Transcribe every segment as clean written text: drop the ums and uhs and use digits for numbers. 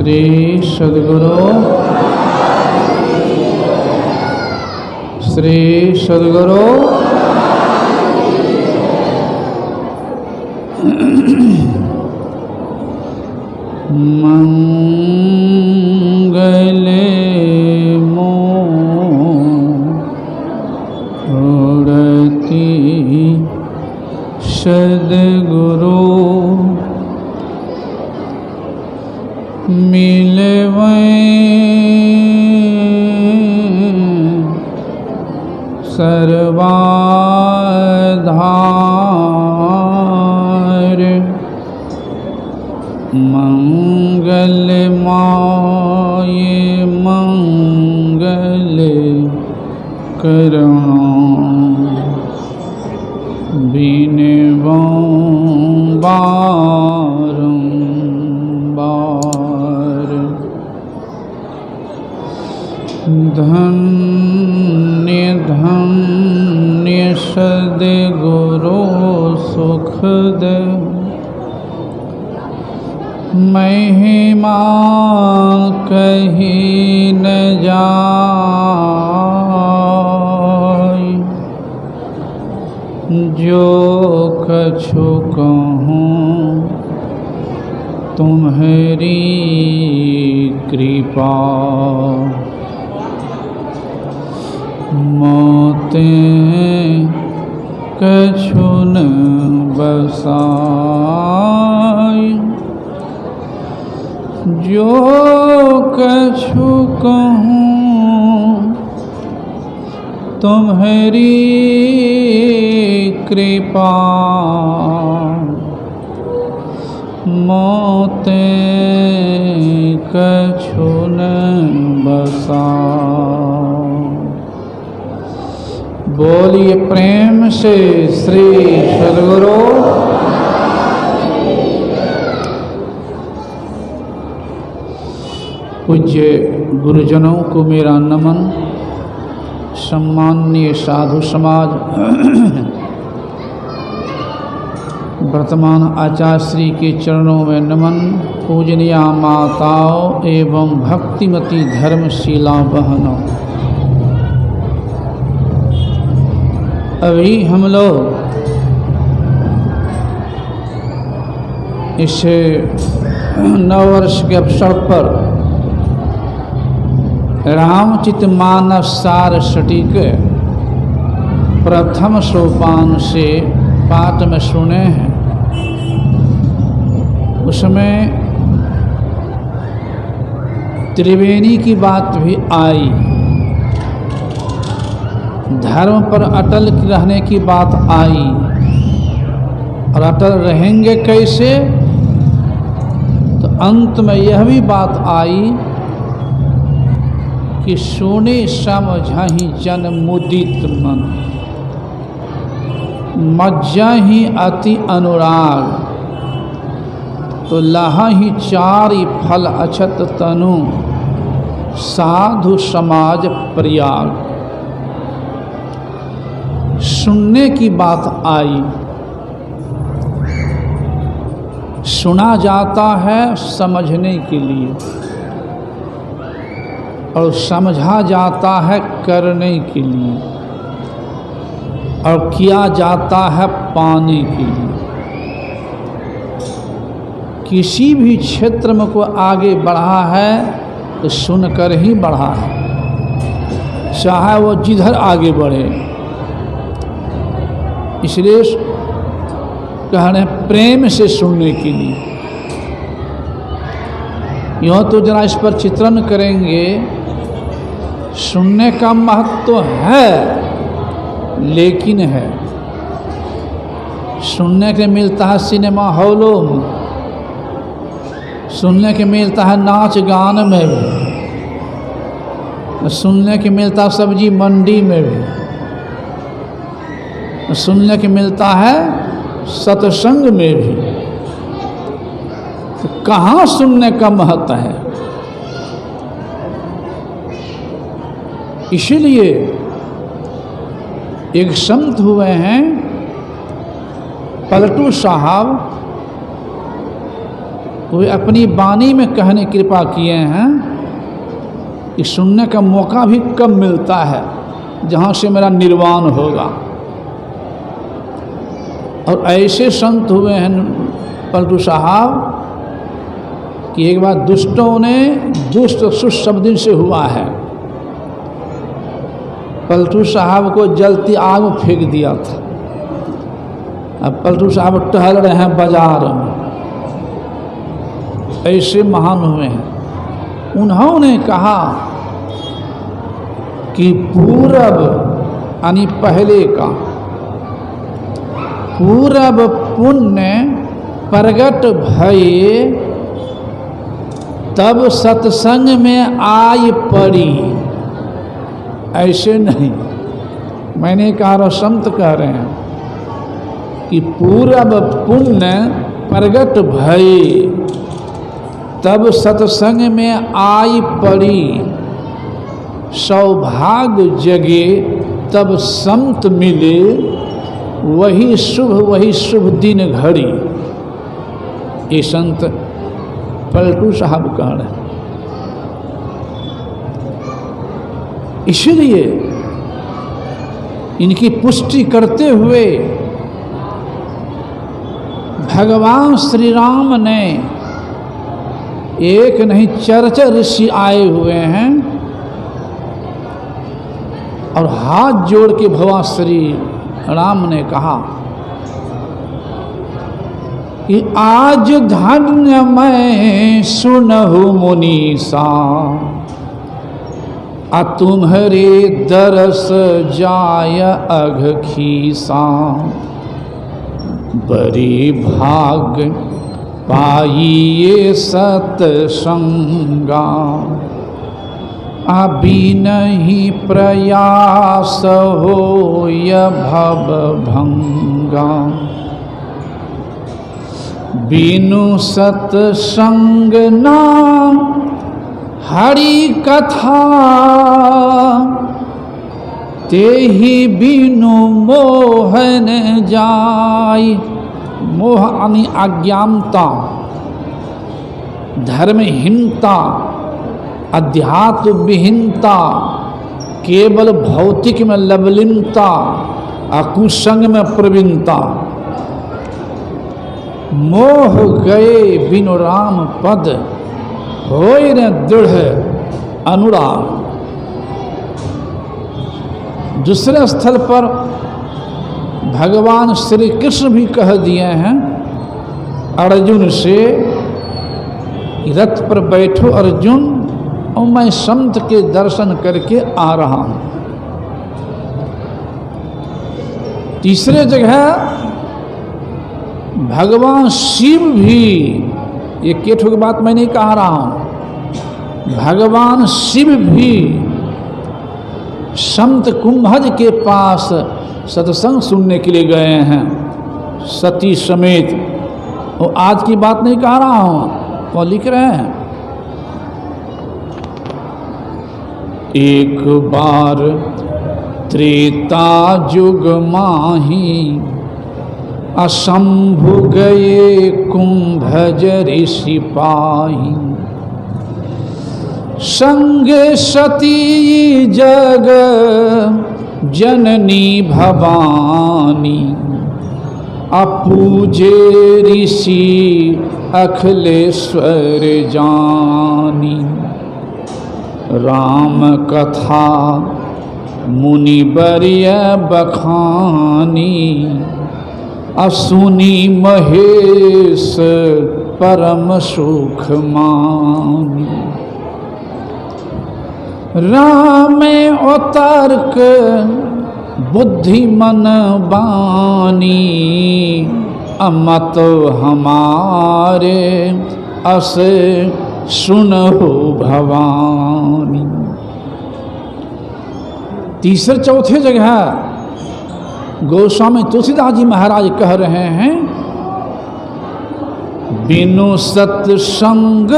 श्री सद्गुरु श्री सद्गुरु मंगले मूर्ति सद्गुरु मिलवै सर्वाधार मंगल माये मंगल करुणा बारंबार धन्य धन्य सद्गुरु सुखद महिमा कही न जाय जो कछु कहूँ तुम्हारी कृपा मोते कछु न बसाय जो कछु कहूँ तुम्हारी कृपा मोते कछु न बसाय। बोलिए प्रेम से श्री सद्गुरु पूज्य गुरुजनों को मेरा नमन। सम्माननीय साधु समाज, वर्तमान आचार्य श्री के चरणों में नमन। पूजनीय माताओं एवं भक्तिमती धर्मशीला बहनों, अभी हम लोग इस नववर्ष के अवसर पर रामचरितमानस सार सटीक प्रथम सोपान से पाठ में सुने हैं। उसमें त्रिवेणी की बात भी आई, धर्म पर अटल रहने की बात आई। और अटल रहेंगे कैसे, तो अंत में यह भी बात आई कि सुने समझहि जन मुदित मन, मज्जहि अति अनुराग, तो लहहि चारि फल अछत तनु, साधु समाज प्रयाग। सुनने की बात आई। सुना जाता है समझने के लिए, और समझा जाता है करने के लिए, और किया जाता है पाने के लिए। किसी भी क्षेत्र में को आगे बढ़ा है तो सुनकर ही बढ़ा है, चाहे वो जिधर आगे बढ़े। इसलिए कह रहे हैं प्रेम से सुनने के लिए। यूँ तो जरा इस पर चित्रण करेंगे, सुनने का महत्व तो है, लेकिन है सुनने के मिलता है सिनेमा हॉलों में, सुनने के मिलता है नाच गान में भी, सुनने के मिलता है सब्जी मंडी में भी, सुनने के मिलता है सत्संग में भी। तो कहाँ सुनने का महत्व है? इसीलिए एक संत हुए हैं पलटू साहब, वे अपनी वाणी में कहने कृपा किए हैं कि सुनने का मौका भी कब मिलता है जहाँ से मेरा निर्वाण होगा। और ऐसे संत हुए हैं पलटू साहब कि एक बार दुष्टों ने दुष्ट सुशब्द से हुआ है, पलटू साहब को जलती आग में फेंक दिया था। अब पलटू साहब टहल रहे हैं बाजार में, ऐसे महान हुए हैं। उन्होंने कहा कि पूरब यानी पहले का पूरब पुण्य प्रगट भये तब सत्संग में आई पड़ी। ऐसे नहीं, मैंने कहा संत कह रहे हैं कि पूरब पुण्य प्रगट भये तब सत्संग में आई पड़ी, सौभाग्य जगे तब संत मिले, वही शुभ दिन घड़ी। ये संत पलटू साहब कह रहे हैं। इसलिए इनकी पुष्टि करते हुए भगवान श्री राम ने एक नहीं चर्चा ऋषि आए हुए हैं और हाथ जोड़ के भगवान श्री राम ने कहा कि आज धन्य मैं सुनहु मुनीसा, आ तुम्हारे दरस जाय अघ खीसा, बड़ी भाग पाइए सतसंगा, अभी नहीं प्रयास हो य भव भंगा, बिनु सतसंग ना हरि कथा, तेहि बिनु मोहन जाय। मोह यानी अज्ञानता, धर्महीनता, अध्यात्म विहीनता, केवल भौतिक में लवलीनता, कुसंग में प्रवीणता। मोह गए बिनु राम पद, होय न दृढ़ अनुराग। दूसरे स्थल पर भगवान श्री कृष्ण भी कह दिए हैं अर्जुन से, रथ पर बैठो अर्जुन और मैं संत के दर्शन करके आ रहा हूं। तीसरे जगह भगवान शिव भी, ये केठो की बात मैं नहीं कह रहा हूं, भगवान शिव भी संत कुंभज के पास सत्संग सुनने के लिए गए हैं सती समेत। और आज की बात नहीं कह रहा हूं, वो लिख रहे हैं एक बार त्रेता युग माही, असंभु गए कुंभज ऋषि पाही, संग सती जग जननी भवानी, अपूजे ऋषि अखिलेश्वर जानी, राम कथा मुनिवर्य बखानी, असुनी महेश परम सुख मानी, राम अतर्क बुद्धि मन बानी, अमत हमारे अस सुनहु भवानी। तीसरे चौथे जगह गोस्वामी तुलसीदास जी महाराज कह रहे हैं, बिनु सत्संग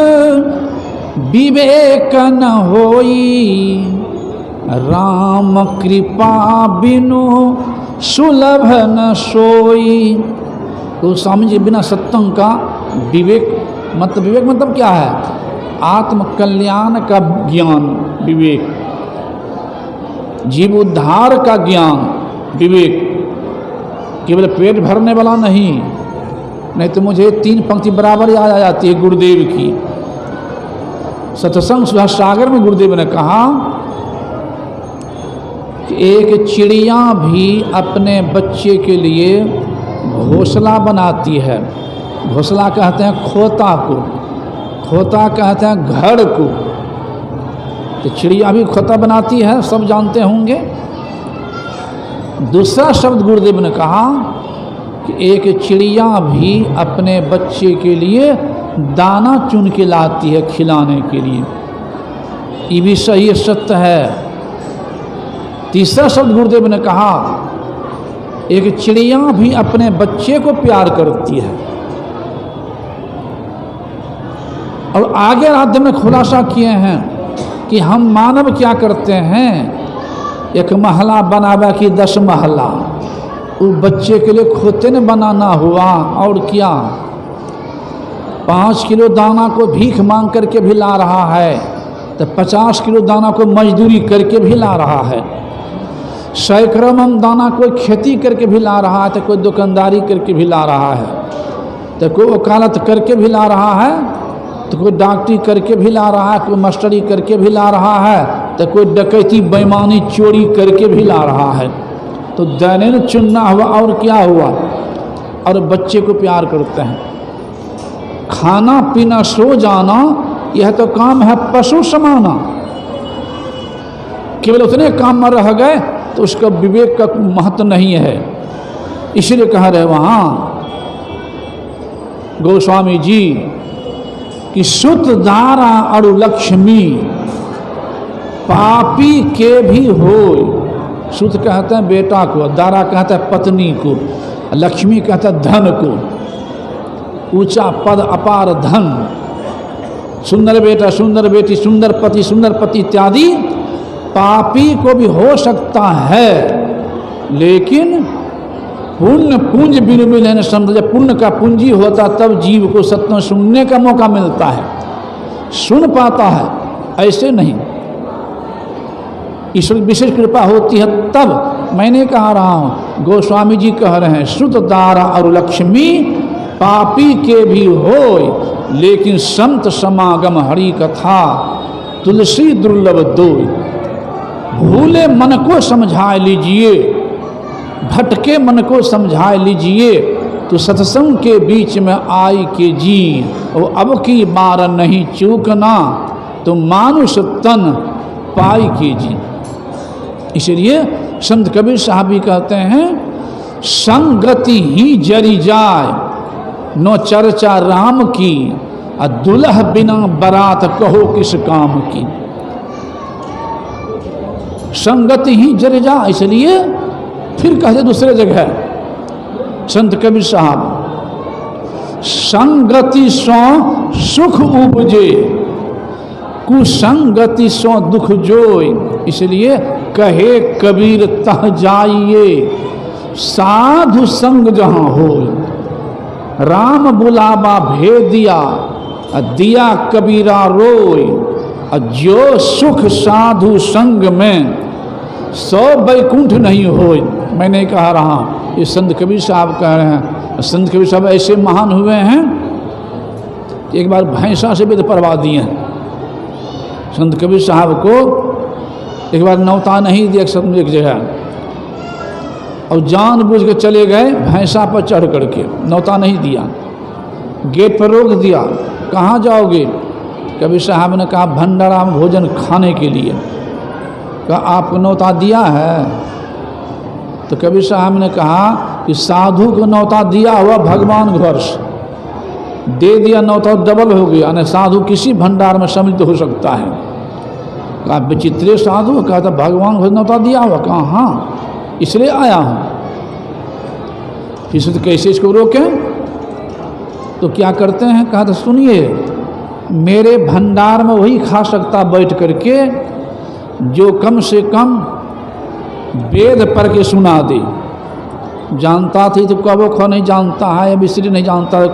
विवेक न होई, राम कृपा बिनु सुलभ न सोई। गोस्वामी जी बिना सत्संग का विवेक मतलब विवेक मतलब क्या है? आत्मकल्याण का ज्ञान विवेक, जीव उद्धार का ज्ञान विवेक, केवल पेट भरने वाला नहीं तो मुझे 3 पंक्ति बराबर याद आ जाती है गुरुदेव की। सत्संग सुधा सागर में गुरुदेव ने कहा कि एक चिड़िया भी अपने बच्चे के लिए घोंसला बनाती है। घोंसला कहते हैं खोता को, खोता कहते हैं घर को। तो चिड़िया भी खोता बनाती है, सब जानते होंगे। दूसरा शब्द गुरुदेव ने कहा कि एक चिड़िया भी अपने बच्चे के लिए दाना चुन के लाती है खिलाने के लिए। ये भी सही सत्य है। तीसरा शब्द गुरुदेव ने कहा एक चिड़िया भी अपने बच्चे को प्यार करती है। और आगे राज्य में खुलासा किए हैं कि हम मानव क्या करते हैं, एक महला बनावे की 10 महला, वो बच्चे के लिए खोते ने बनाना हुआ और क्या। 5 किलो दाना को भीख मांग करके भी ला रहा है, तो 50 किलो दाना को मजदूरी करके भी ला रहा है। सैकड़ों मन दाना कोई खेती करके भी ला रहा है, तो कोई दुकानदारी करके भी ला रहा है, तो कोई वकालत करके भी ला रहा है, तो कोई डॉक्टरी करके भी ला रहा है, कोई मास्टरी करके भी ला रहा है, तो कोई डकैती बेईमानी चोरी करके भी ला रहा है। तो दैनिक चुनना हुआ और क्या हुआ, और बच्चे को प्यार करते हैं। खाना पीना सो जाना यह तो काम है पशु समाना। केवल उतने काम में रह गए तो उसका विवेक का महत्व नहीं है। इसलिए कह रहे वहाँ गोस्वामी जी कि सुत दारा और लक्ष्मी पापी के भी हो। सुत कहते हैं बेटा को, दारा कहते हैं पत्नी को, लक्ष्मी कहते हैं धन को। ऊंचा पद अपार धन, सुंदर बेटा सुंदर बेटी सुंदर पति इत्यादि पापी को भी हो सकता है, लेकिन पुण्य पूंज बिनु मिले समझ। जब पुण्य का पूंजी होता तब जीव को सत्य सुनने का मौका मिलता है, सुन पाता है, ऐसे नहीं। ईश्वर की विशेष कृपा होती है तब। मैंने कहा रहा हूँ, गोस्वामी जी कह रहे हैं श्रुत दारा और लक्ष्मी पापी के भी हो, लेकिन संत समागम हरि कथा तुलसी दुर्लभ दो। भूले मन को समझा लीजिए, भटके मन को समझा लीजिए, तो सत्संग के बीच में आई के जी। और अब की बार नहीं चूकना, तो मानुष तन पाई के जी। इसलिए संत कबीर साहब भी कहते हैं संगति ही जरी जाए, नो चर्चा राम की, और दुल्ह बिना बारात कहो किस काम की। संगति ही जरी जाए, इसलिए फिर कहते दूसरे जगह संत कबीर साहब संगति सो सुख उपजे, कुसंगति सो दुख जोय। इसलिए कहे कबीर तह जाइए, साधु संग जहाँ हो। राम बुलावा भेद दिया, दिया कबीरा रोय। जो सुख साधु संग में, सौ बैकुंठ नहीं होय। मैंने कहा रहा, ये संत कबीर साहब कह रहे हैं। संत कबीर साहब ऐसे महान हुए हैं कि एक बार भैंसा से वेद पढ़वा दिए हैं। संत कबीर साहब को एक बार नौता नहीं दिया एक जगह, और जानबूझ के चले गए भैंसा पर चढ़ करके, नौता नहीं दिया, गेट पर रोक दिया। कहाँ जाओगे? कबीर साहब ने कहा भंडारा में भोजन खाने के लिए। कहा आपको नौता दिया है? तो कबीर साहब ने कहा कि साधु को नौता दिया हुआ भगवान घर से दे दिया, नौता डबल हो गया, यानी साधु किसी भंडार में सम्मिलित हो सकता है। कहा विचित्र साधु, कहा था भगवान को नौता दिया हुआ। कहा हाँ, इसलिए आया हूँ। इसे तो कैसे इसको रोकें? तो क्या करते हैं? कहा था सुनिए, मेरे भंडार में वही खा सकता बैठ करके जो कम से कम वेद पढ़ के सुना दे। जानता थी तो कबो खो नहीं जानता है, अब इसलिए नहीं जानता है,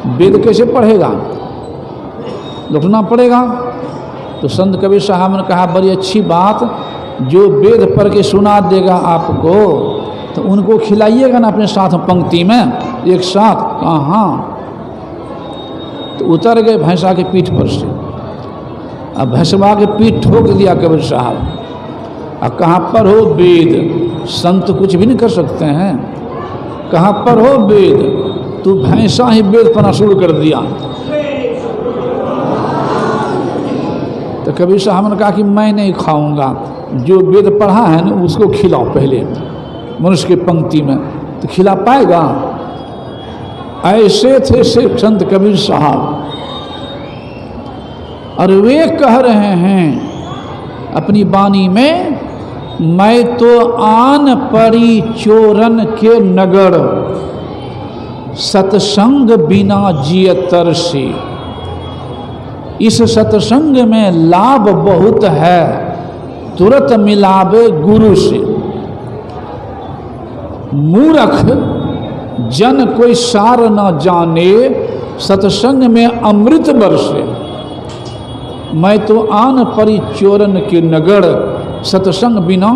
वेद कैसे पढ़ेगा? लौटना पड़ेगा। तो संत कबीर साहब ने कहा बड़ी अच्छी बात, जो वेद पढ़ के सुना देगा आपको तो उनको खिलाइएगा ना अपने साथ पंक्ति में एक साथ। हाँ, तो उतर गए भैंसा के पीठ पर से। अब भैंसवा के पीठ ठोक दिया कबीर साहब। अब कहाँ पर हो वेद, संत कुछ भी नहीं कर सकते हैं। कहाँ पर हो वेद, तू भैंसा ही वेद पढ़ना शुरू कर दिया। तो कबीर साहब ने कहा कि मैं नहीं खाऊंगा, जो वेद पढ़ा है ना उसको खिलाओ पहले मनुष्य की पंक्ति में, तो खिला पाएगा। ऐसे थे से संत कबीर साहब। और वे कह रहे हैं अपनी वाणी में, मैं तो आन पड़ी चोरन के नगर, सत्संग बिना जिय तरसी। इस सत्संग में लाभ बहुत है, तुरंत मिलावे गुरु से। मूर्ख जन कोई सार न जाने, सत्संग में अमृत बरसे। मैं तो आन परी चोरन के नगर, सत्संग बिना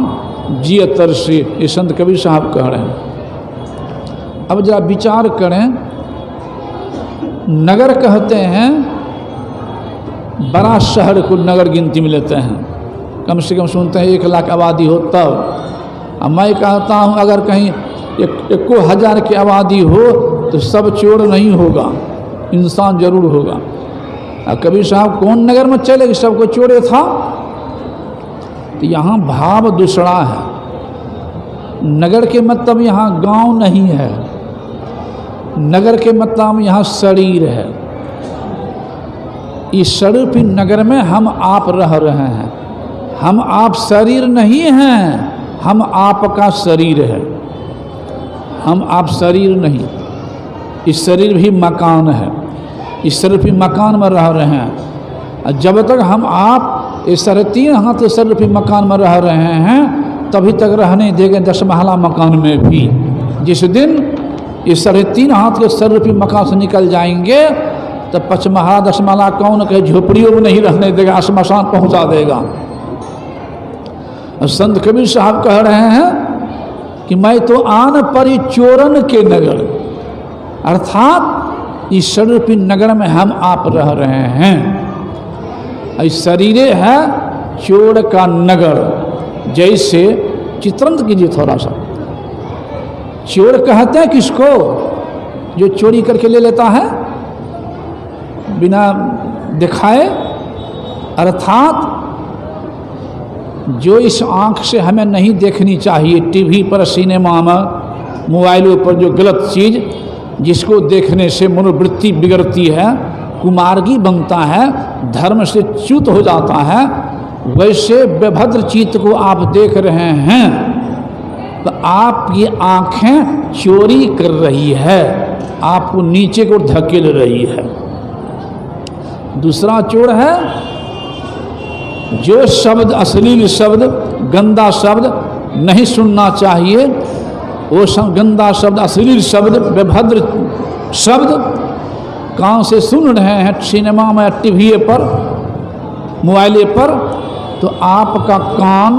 जिय तरसे। ये संत कबीर साहब कह रहे हैं। अब जरा विचार करें, नगर कहते हैं बड़ा शहर को नगर गिनती में लेते हैं। कम से कम सुनते हैं 1 लाख आबादी हो तब। अब मैं कहता हूँ अगर कहीं 1,000 की आबादी हो तो सब चोर नहीं होगा, इंसान जरूर होगा। अब कबीर साहब कौन नगर में चले कि सबको चोरे था? तो यहाँ भाव दूसरा है। नगर के मतलब यहाँ गांव नहीं है, नगर के मतलब यहाँ शरीर है। इस शरीर नगर में हम आप रह रहे हैं। हम आप शरीर नहीं हैं, हम आपका शरीर है। हम आप शरीर नहीं, इस शरीर भी मकान है। इस शरीर भी मकान में रह रहे हैं। जब तक हम आप इस 3.5 हाथ शरीर भी मकान में रह रहे हैं तभी तक रहने देंगे 10 महला मकान में भी। जिस दिन इस 3.5 हाथ के शरीर भी मकान से निकल जाएंगे तो 5 महला 10 महला कौन कहे झोपड़ियों में नहीं रहने देगा, श्मशान पहुंचा देगा। संत कबीर साहब कह रहे हैं कि मैं तो आन परी चोरन के नगर, अर्थात इस शरीर नगर में हम आप रह रहे हैं। इस शरीरे है चोर का नगर। जैसे चित्रण कीजिए थोड़ा सा, चोर कहते हैं किसको? जो चोरी करके ले लेता है बिना दिखाए, अर्थात जो इस आँख से हमें नहीं देखनी चाहिए, टीवी पर, सिनेमा में, मोबाइलों पर जो गलत चीज़ जिसको देखने से मनोवृत्ति बिगड़ती है, कुमार्गी बनता है, धर्म से च्युत हो जाता है, वैसे बेभद्र चीज को आप देख रहे हैं तो आपकी आँखें चोरी कर रही है, आपको नीचे को धकेल रही है। दूसरा चोर है जो शब्द, अश्लील शब्द, गंदा शब्द नहीं सुनना चाहिए, वो गंदा शब्द, अश्लील शब्द, बेभद्र शब्द कान से सुन रहे हैं सिनेमा में, टीवी पर, मोबाइल पर, तो आपका कान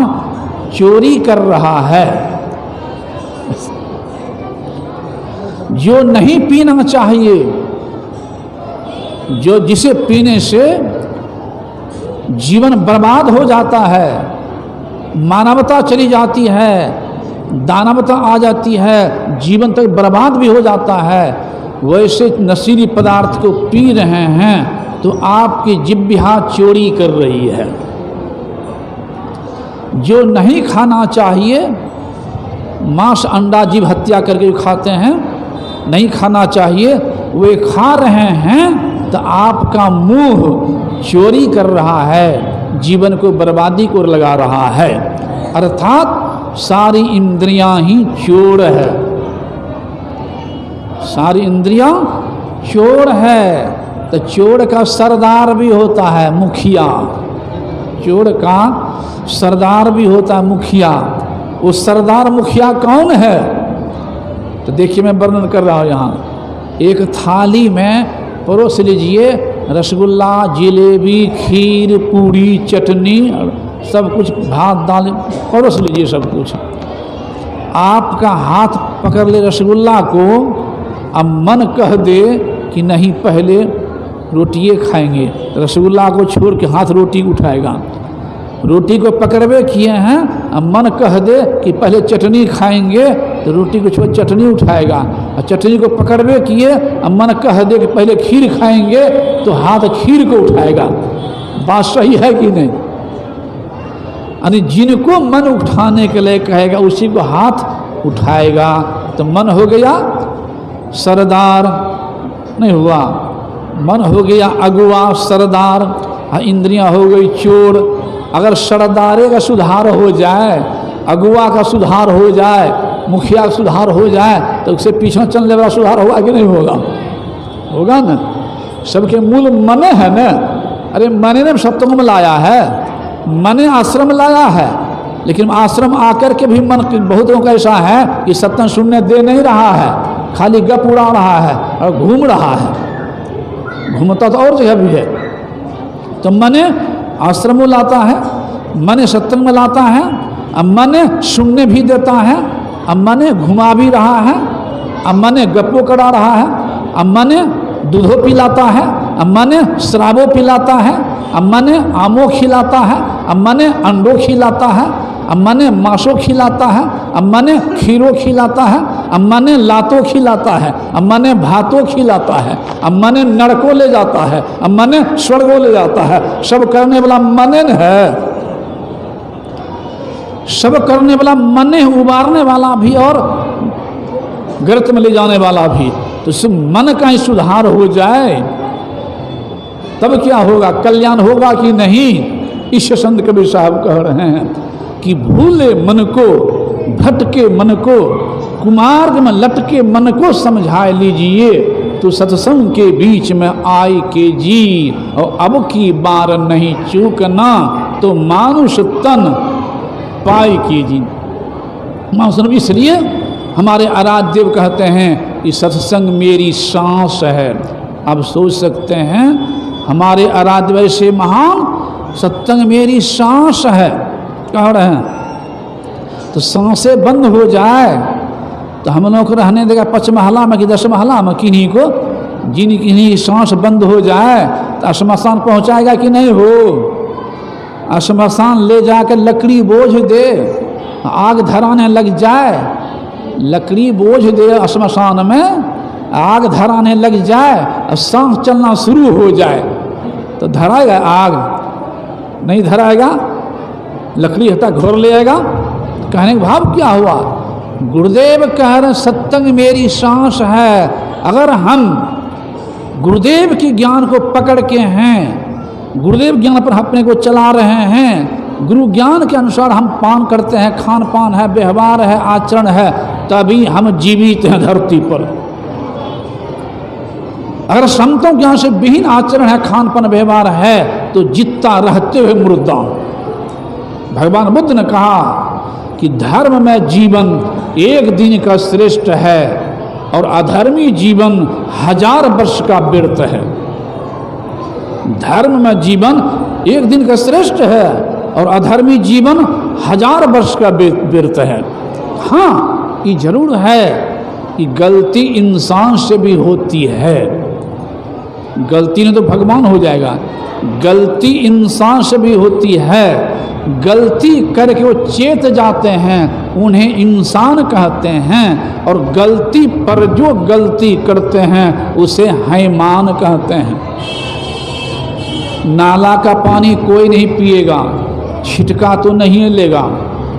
चोरी कर रहा है। जो नहीं पीना चाहिए, जो जिसे पीने से जीवन बर्बाद हो जाता है, मानवता चली जाती है, दानवता आ जाती है, जीवन तक बर्बाद भी हो जाता है, वैसे नशीली पदार्थ को पी रहे हैं तो आपकी जिह्वा चोरी कर रही है। जो नहीं खाना चाहिए, मांस अंडा जीव हत्या करके खाते हैं, नहीं खाना चाहिए, वे खा रहे हैं तो आपका मुंह चोरी कर रहा है, जीवन को बर्बादी को लगा रहा है। अर्थात सारी इंद्रियां ही चोर है, सारी इंद्रियां चोर है। तो चोर का सरदार भी होता है मुखिया, चोर का सरदार भी होता है मुखिया। वो सरदार मुखिया कौन है? तो देखिए मैं वर्णन कर रहा हूँ यहाँ। एक थाली में परोस लीजिए रसगुल्ला, जिलेबी, खीर, पूड़ी, चटनी, सब कुछ, भात दाल परोस लीजिए सब कुछ। आपका हाथ पकड़ ले रसगुल्ला को, अब मन कह दे कि नहीं पहले रोटिए खाएंगे, रसगुल्ला को छोड़ के हाथ रोटी उठाएगा। रोटी को पकड़वे किए हैं, अब मन कह दे कि पहले चटनी खाएंगे तो रोटी को छोड़ चटनी उठाएगा। और चटनी को पकड़वे किए, अब मन कह दे कि पहले खीर खाएंगे तो हाथ खीर को उठाएगा। बात सही है कि नहीं? यानी जिनको मन उठाने के लिए कहेगा उसी को हाथ उठाएगा। तो मन हो गया सरदार, नहीं हुआ, मन हो गया अगुआ सरदार, इंद्रियां हो गई चोर। अगर सरदारे का सुधार हो जाए, अगुआ का सुधार हो जाए, मुखिया का सुधार हो जाए, तो उससे पीछे चलने वाला सुधार होगा कि नहीं होगा? होगा ना। सबके मूल मने है ना। अरे मने ने सत्संग में लाया है, मने आश्रम लाया है, लेकिन आश्रम आकर के भी मन बहुत लोगों का ऐसा है कि सत्संग सुनने दे नहीं रहा है, खाली गप उड़ा रहा है और घूम रहा है। घूमता तो और जगह भी है। तो मने आश्रम में लाता है, मने सत्संग में लाता है, अब मने सुनने भी देता है, अब मने घुमा भी रहा है, अब मने गप्पो करा रहा है, अब मने दूधो पिलाता है, अब मने शराबो पिलाता है, अब मने आमो खिलाता है, अब मने अंडो खिलाता है, अब मने मांसो खिलाता है, अब मने खीरो खिलाता है, अब मने लातो खिलाता है, अब मने भातो खिलाता है, अब मने नरको ले जाता है, अब मने स्वर्गो ले जाता है। सब करने वाला मने है, सब करने वाला मने, उबारने वाला भी और गर्त में ले जाने वाला भी। तो सब मन का ही सुधार हो जाए तब क्या होगा, कल्याण होगा कि नहीं? इस संत कबीर साहब कह रहे हैं कि भूले मन को, भटके मन को, कुमार्ग में लटके मन को समझा लीजिए, तो सत्संग के बीच में आए के जी, और अब की बार नहीं चूकना, तो मानुष तन पाए कीजिए। मानुष इसलिए हमारे आराध्य देव कहते हैं कि सत्संग मेरी सांस है। आप सोच सकते हैं हमारे आराध्य वैसे महान, सत्संग मेरी सांस है कह रहे हैं। तो सांसें बंद हो जाए तो हम लोग को रहने देगा 5 महला में कि 10 महला में? किन्हीं को जिन किन्हीं सांस बंद हो जाए तो शमशान पहुंचाएगा कि नहीं हो? शमशान ले जाकर लकड़ी बोझ दे, आग धराने लग जाए, लकड़ी बोझ दे शमशान में, आग धराने लग जाए और सांस चलना शुरू हो जाए तो धराएगा आग? नहीं धराएगा, लकड़ी हटा घोर ले आएगा। कहने का भाव क्या हुआ? गुरुदेव कह रहे सत्संग मेरी सांस है। अगर हम गुरुदेव के ज्ञान को पकड़ के हैं, गुरुदेव ज्ञान पर अपने को चला रहे हैं, गुरु ज्ञान के अनुसार हम पान करते हैं, खान पान है, व्यवहार है, आचरण है, तभी हम जीवित हैं धरती पर। अगर संतों ज्ञान से विहीन आचरण है, खान पान व्यवहार है, तो जितना रहते हुए मुर्दा। भगवान बुद्ध ने कहा कि धर्म में जीवन एक दिन का श्रेष्ठ है और अधर्मी जीवन 1000 वर्ष का व्यर्थ है। धर्म में जीवन एक दिन का श्रेष्ठ है और अधर्मी जीवन 1000 वर्ष का व्यर्थ है। हाँ, ये जरूर है कि गलती इंसान से भी होती है, गलती ने तो भगवान हो जाएगा, गलती इंसान से भी होती है। गलती करके वो चेत जाते हैं, उन्हें इंसान कहते हैं, और गलती पर जो गलती करते हैं उसे हैमान कहते हैं। नाला का पानी कोई नहीं पिएगा, छिटका तो नहीं लेगा,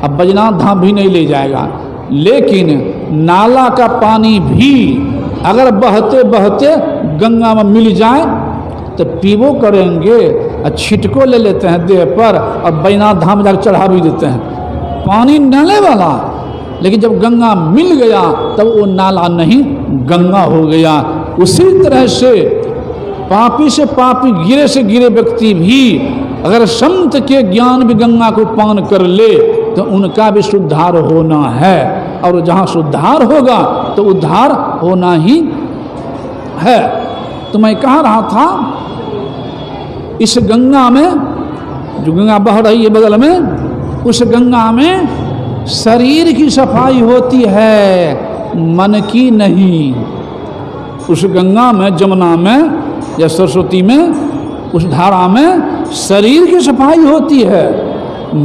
अब बैजनाथ धाम भी नहीं ले जाएगा, लेकिन नाला का पानी भी अगर बहते बहते गंगा में मिल जाए तो पीबो करेंगे, और छिटको ले लेते हैं देह पर और बैजनाथ धाम जाकर चढ़ा भी देते हैं। पानी नाले वाला, लेकिन जब गंगा मिल गया तब वो नाला नहीं गंगा हो गया। उसी तरह से पापी से पापी, गिरे से गिरे व्यक्ति भी अगर संत के ज्ञान भी गंगा को पान कर ले तो उनका भी सुधार होना है, और जहाँ सुधार होगा तो उद्धार होना ही है। तो मैं कह रहा था इस गंगा में, जो गंगा बह रही है बगल में, उस गंगा में शरीर की सफाई होती है, मन की नहीं। उस गंगा में, जमुना में या सरस्वती में, उस धारा में शरीर की सफाई होती है,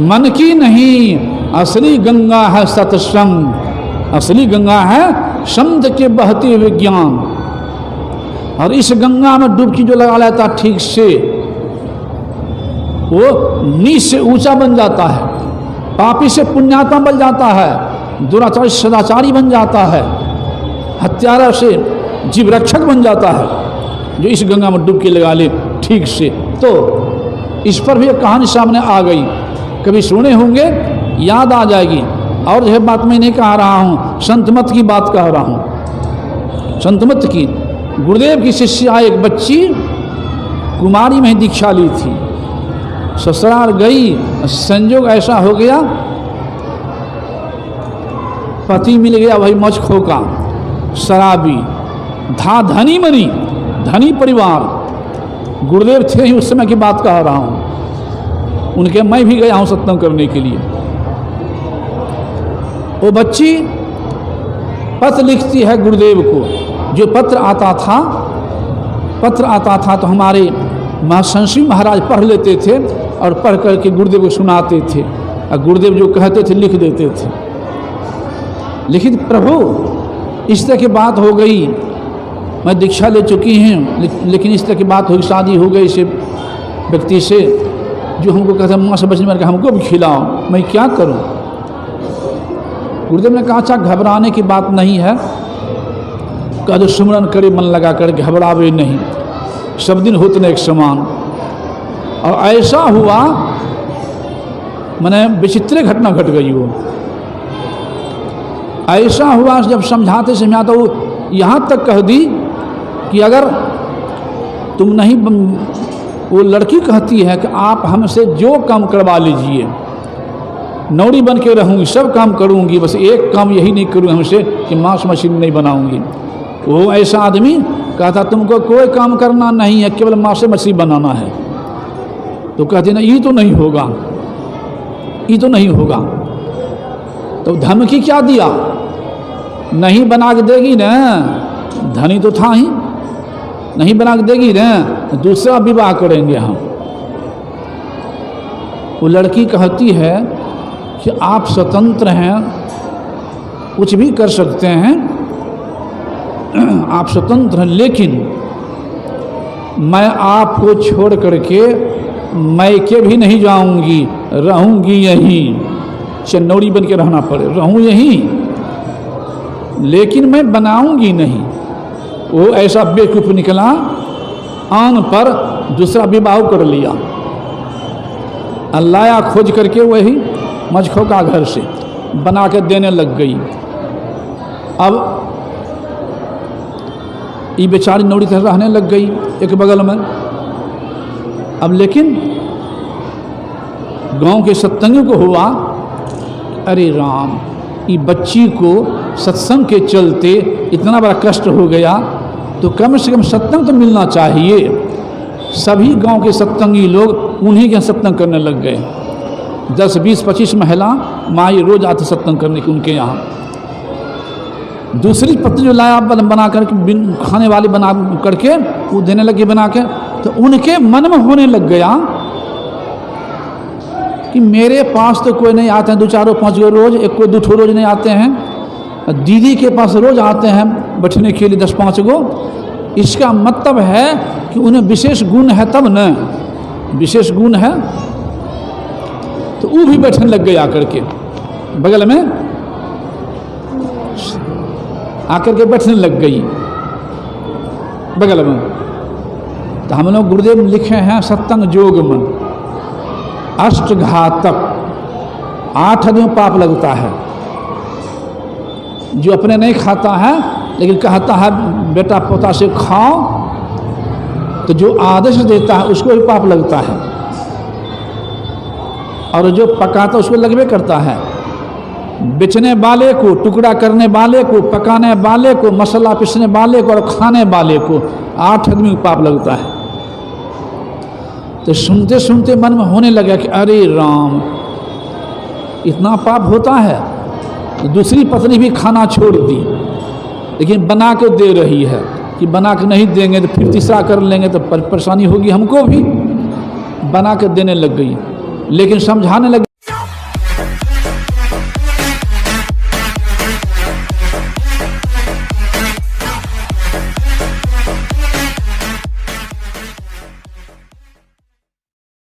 मन की नहीं। असली गंगा है सत्संग, असली गंगा है शब्द के बहते हुए ज्ञान। और इस गंगा में डुबकी जो लगा लेता ठीक से, वो नीच से ऊंचा बन जाता है, पापी से पुण्यात्मा बन जाता है, दुराचारी सदाचारी बन जाता है, हत्यारा से जीव रक्षक बन जाता है, जो इस गंगा में डुबकी लगा ले ठीक से। तो इस पर भी एक कहानी सामने आ गई, कभी सुने होंगे, याद आ जाएगी। और यह बात मैं नहीं कह रहा हूँ, संत मत की बात कह रहा हूँ, संत मत की। गुरुदेव की शिष्या एक बच्ची कुमारी में दीक्षा ली थी, ससुराल गई, संयोग ऐसा हो गया पति मिल गया वही मचखो का, शराबी, धनी मनी, धनी परिवार। गुरुदेव थे ही उस समय की बात कह रहा हूँ, उनके मैं भी गया हूँ सत्संग करने के लिए। वो बच्ची पत्र लिखती है गुरुदेव को। जो पत्र आता था तो हमारे महाशंसी महाराज पढ़ लेते थे और पढ़ करके गुरुदेव को सुनाते थे, और गुरुदेव जो कहते थे लिख देते थे। लिखित प्रभु इस तरह की बात हो गई, मैं दीक्षा ले चुकी हूँ, लेकिन इस तरह की बात हुई, शादी हो गई इस व्यक्ति से जो हमको कहते हैं माँ से बचने में, हमको भी खिलाओ, मैं क्या करूँ। गुरुदेव ने कहा अच्छा घबराने की बात नहीं है, कह दो सुमरन करे मन लगा कर, घबरावे नहीं, सब दिन होते न एक समान। और ऐसा हुआ, मैंने विचित्र घटना घट गई। वो ऐसा हुआ जब समझाते समझाते वो यहाँ तक कह दी कि अगर तुम नहीं, वो लड़की कहती है कि आप हमसे जो काम करवा लीजिए, नौरी बन के रहूँगी, सब काम करूँगी, बस एक काम यही नहीं करूँ हमसे कि मांस मछली नहीं बनाऊँगी। वो ऐसा आदमी कहता तुमको कोई काम करना नहीं है, केवल मांस मछली बनाना है। तो कहते ना ये तो नहीं होगा, ये तो नहीं होगा। तो धमकी क्या दिया, नहीं बना के देगी ना, धनी तो था ही, नहीं बना के देगी ना, दूसरा विवाह करेंगे हम। वो लड़की कहती है कि आप स्वतंत्र हैं, कुछ भी कर सकते हैं, आप स्वतंत्र हैं, लेकिन मैं आपको छोड़ करके मैके भी नहीं जाऊंगी, रहूंगी यहीं, चन्नौरी बन के रहना पड़े, रहूं यहीं, लेकिन मैं बनाऊंगी नहीं। वो ऐसा बेवकूफ निकला, आन पर दूसरा विवाह कर लिया, लाया खोज करके वही मचखो का घर से बना के देने लग गई। अब ये बेचारी नौरी तरह रहने लग गई एक बगल में। अब लेकिन गांव के सत्संगी को हुआ, अरे राम, ये बच्ची को सत्संग के चलते इतना बड़ा कष्ट हो गया, तो कम से कम सत्संग तो मिलना चाहिए। सभी गांव के सत्संगी लोग उन्हीं के सत्संग करने लग गए। 10, 20, 25 महिला माई रोज आते सत्संग करने की उनके यहाँ। दूसरी पत्नी जो लाया बना करके, खाने वाली बना करके वो देने लगी बना के, तो उनके मन में होने लग गया कि मेरे पास तो कोई नहीं आते हैं, 2, 4, 5 गो रोज, एक कोई 2 रोज नहीं आते हैं, दीदी के पास रोज आते हैं बैठने के लिए 10, 5 गो। इसका मतलब है कि उन्हें विशेष गुण है, तब न विशेष गुण है, तो वो भी बैठने लग गए आकर के बगल में, आकर के बैठने लग गई बगल में। तो हम लोग गुरुदेव लिखे हैं सत्संग योग में अष्टघातक 8 आदमी पाप लगता है। जो अपने नहीं खाता है लेकिन कहता है बेटा पोता से खाओ, तो जो आदेश देता है उसको भी पाप लगता है, और जो पकाता है उसको लगवे करता है। बेचने वाले को, टुकड़ा करने वाले को, पकाने वाले को, मसाला पीसने वाले को और खाने वाले को 8 आदमी को पाप लगता है। तो सुनते सुनते मन में होने लगा कि अरे राम, इतना पाप होता है। तो दूसरी पत्नी भी खाना छोड़ दी, लेकिन बना के दे रही है कि बना के नहीं देंगे तो फिर तीसरा कर लेंगे तो परेशानी होगी हमको भी। बना के देने लग गई, लेकिन समझाने लग